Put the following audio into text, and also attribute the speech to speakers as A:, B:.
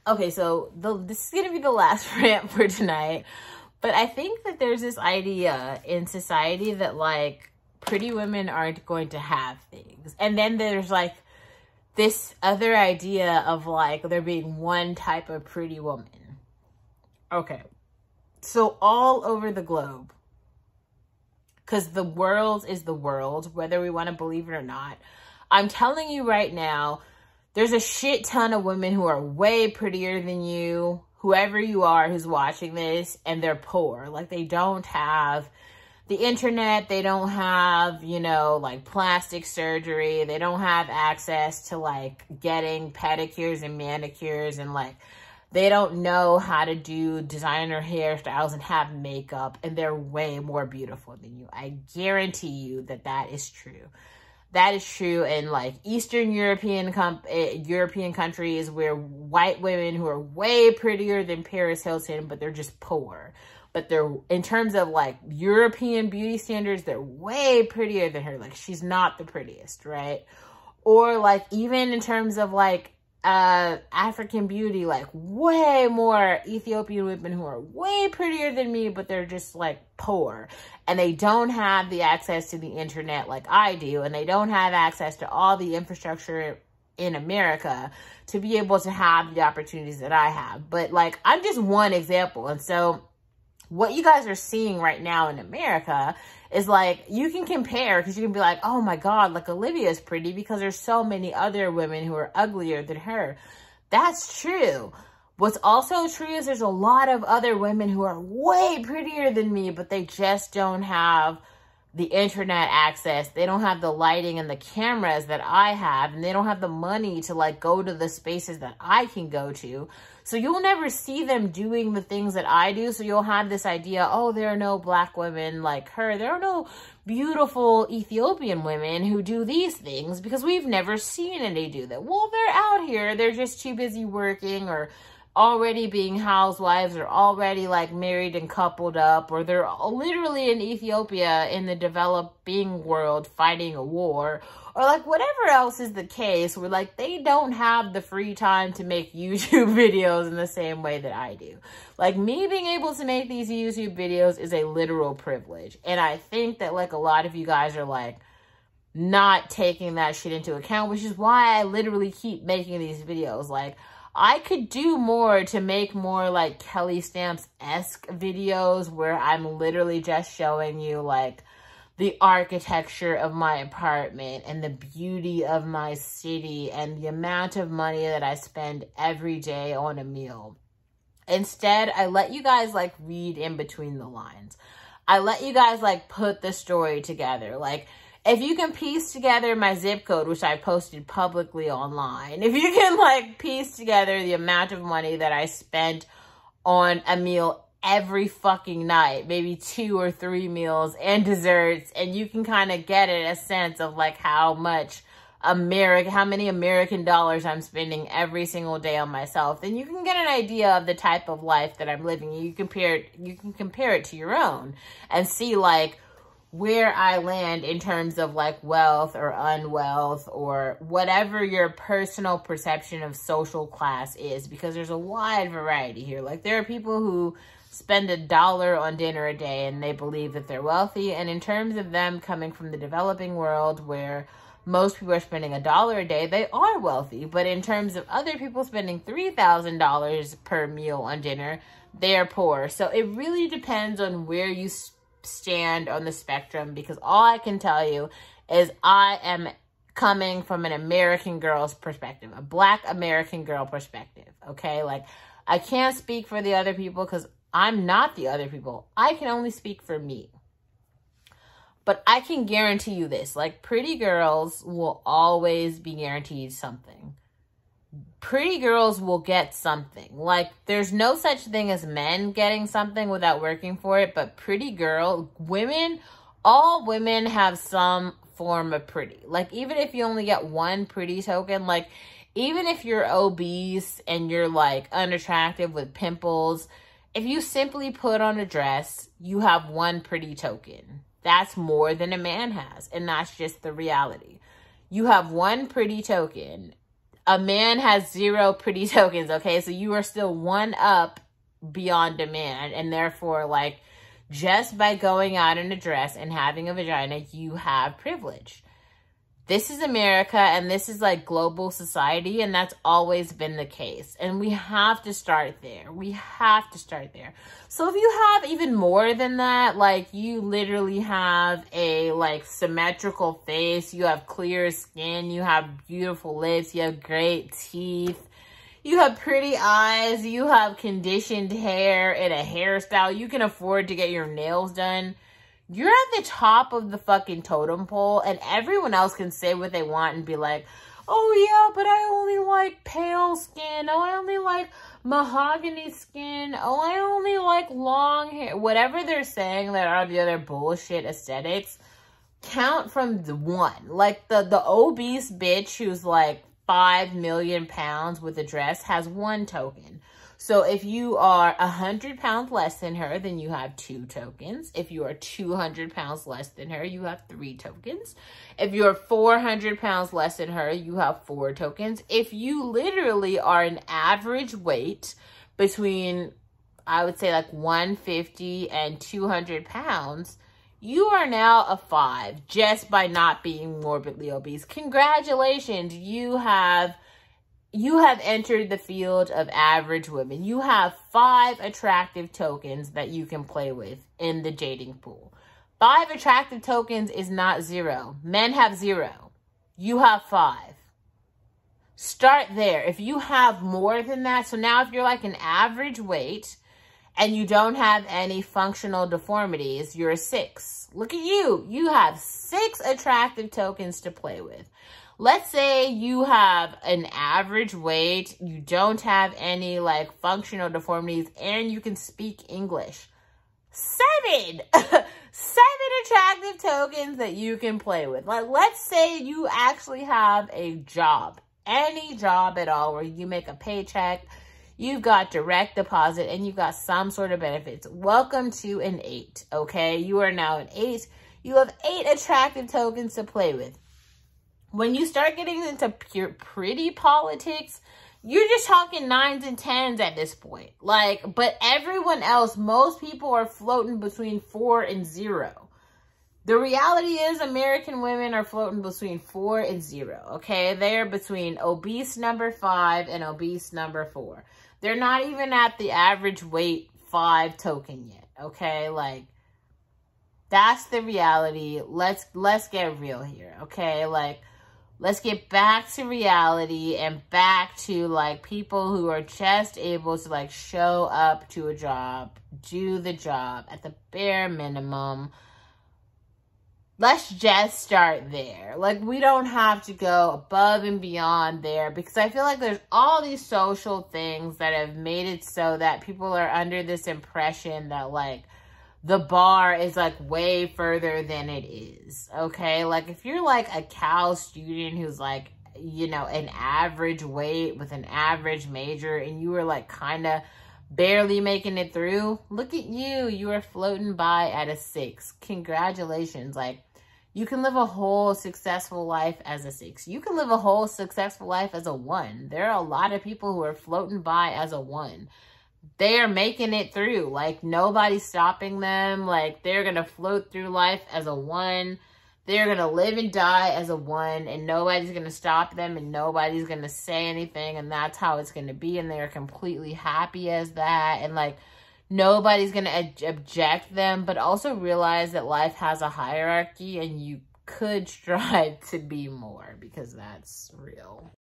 A: Okay, so this is gonna be the last rant for tonight, but I think that there's this idea in society that like pretty women aren't going to have things, and then there's like this other idea of like there being one type of pretty woman. Okay, so all over the globe, because the world is the world, whether we want to believe it or not, I'm telling you right now, there's a shit ton of women who are way prettier than you, whoever you are who's watching this, and they're poor. Like, they don't have the internet, they don't have, you know, like plastic surgery, they don't have access to like getting pedicures and manicures, and like they don't know how to do designer hairstyles and have makeup, and they're way more beautiful than you. I guarantee you that that is true. That is true in like Eastern European countries, where white women who are way prettier than Paris Hilton, but they're just poor. But they're, in terms of like European beauty standards, they're way prettier than her. Like, she's not the prettiest, right? Or like even in terms of like African beauty, like way more Ethiopian women who are way prettier than me, but they're just like poor, and they don't have the access to the internet like I do, and they don't have access to all the infrastructure in America to be able to have the opportunities that I have. But like, I'm just one example. And so what you guys are seeing right now in America is like, you can compare, because you can be like, oh my God, like Olivia's pretty because there's so many other women who are uglier than her. That's true. What's also true is there's a lot of other women who are way prettier than me, but they just don't have the internet access. They don't have the lighting and the cameras that I have, and they don't have the money to like go to the spaces that I can go to. So you'll never see them doing the things that I do. So you'll have this idea, oh, there are no black women like her. There are no beautiful Ethiopian women who do these things, because we've never seen any do that. Well, they're out here. They're just too busy working, or already being housewives, or already like married and coupled up, or they're literally in Ethiopia in the developing world fighting a war, or like whatever else is the case, where like they don't have the free time to make YouTube videos in the same way that I do. Like, me being able to make these YouTube videos is a literal privilege. And I think that like a lot of you guys are like not taking that shit into account, which is why I literally keep making these videos. Like, I could do more to make more like Kelly Stamps-esque videos where I'm literally just showing you like the architecture of my apartment and the beauty of my city and the amount of money that I spend every day on a meal. Instead, I let you guys like read in between the lines. I let you guys like put the story together. Like, if you can piece together my zip code, which I posted publicly online, if you can like piece together the amount of money that I spent on a meal every fucking night, maybe 2 or 3 meals and desserts, and you can kind of get a sense of like how many American dollars I'm spending every single day on myself, then you can get an idea of the type of life that I'm living. You can compare it to your own and see like where I land in terms of like wealth or unwealth, or whatever your personal perception of social class is, because there's a wide variety here. Like, there are people who spend $1 on dinner a day and they believe that they're wealthy. And in terms of them coming from the developing world, where most people are spending $1 a day, they are wealthy. But in terms of other people spending $3,000 per meal on dinner, they are poor. So it really depends on where you stand on the spectrum, because all I can tell you is I am coming from an American girl's perspective, a Black American girl perspective, okay? Like, I can't speak for the other people because I'm not the other people. I can only speak for me. But I can guarantee you this, like, pretty girls will always be guaranteed something. Pretty girls will get something. Like, there's no such thing as men getting something without working for it, but all women have some form of pretty. Like, even if you only get one pretty token, like, even if you're obese and you're like unattractive with pimples, if you simply put on a dress, you have one pretty token. That's more than a man has, and that's just the reality. You have one pretty token. a man has 0 pretty tokens, okay? So you are still 1 up beyond a man, and therefore, like, just by going out in a dress and having a vagina, you have privilege. This is America, and this is like global society, and that's always been the case. And we have to start there. We have to start there. So if you have even more than that, like you literally have a like symmetrical face, you have clear skin, you have beautiful lips, you have great teeth, you have pretty eyes, you have conditioned hair and a hairstyle, you can afford to get your nails done, you're at the top of the fucking totem pole, and everyone else can say what they want and be like, oh yeah, but I only like pale skin. Oh, I only like mahogany skin. Oh, I only like long hair. Whatever they're saying that are the other bullshit aesthetics, count from the 1. Like the obese bitch who's like 5 million pounds with a dress has 1 token. So if you are 100 pounds less than her, then you have 2 tokens. If you are 200 pounds less than her, you have 3 tokens. If you're 400 pounds less than her, you have 4 tokens. If you literally are an average weight between, I would say like 150 and 200 pounds, you are now a 5 just by not being morbidly obese. Congratulations, you have entered the field of average women. You have 5 attractive tokens that you can play with in the dating pool. 5 attractive tokens is not 0. Men have 0. You have 5. Start there. If you have more than that, so now if you're like an average weight and you don't have any functional deformities, you're a 6. Look at you. You have 6 attractive tokens to play with. Let's say you have an average weight, you don't have any like functional deformities, and you can speak English. 7! 7 attractive tokens that you can play with. Like, let's say you actually have a job, any job at all, where you make a paycheck, you've got direct deposit, and you've got some sort of benefits. Welcome to an 8, okay? You are now an 8. You have 8 attractive tokens to play with. When you start getting into pure pretty politics, you're just talking 9s and 10s at this point. Like, but everyone else, most people are floating between 4 and 0. The reality is American women are floating between 4 and 0, okay? They're between obese number 5 and obese number 4. They're not even at the average weight 5 token yet, okay? Like, that's the reality. Let's get real here, okay? Like, let's get back to reality and back to, like, people who are just able to, like, show up to a job, do the job at the bare minimum. Let's just start there. Like, we don't have to go above and beyond there, because I feel like there's all these social things that have made it so that people are under this impression that, like, the bar is like way further than it is, okay? Like if you're like a Cal student who's like, you know, an average weight with an average major, and you were like kind of barely making it through, look at you. You are floating by at a 6. Congratulations. Like, you can live a whole successful life as a 6. You can live a whole successful life as a 1. There are a lot of people who are floating by as a 1. They are making it through. Like, nobody's stopping them. Like, they're going to float through life as a 1. They're going to live and die as a 1. And nobody's going to stop them. And nobody's going to say anything. And that's how it's going to be. And they're completely happy as that. And, like, nobody's going to object them. But also realize that life has a hierarchy. And you could strive to be more. Because that's real.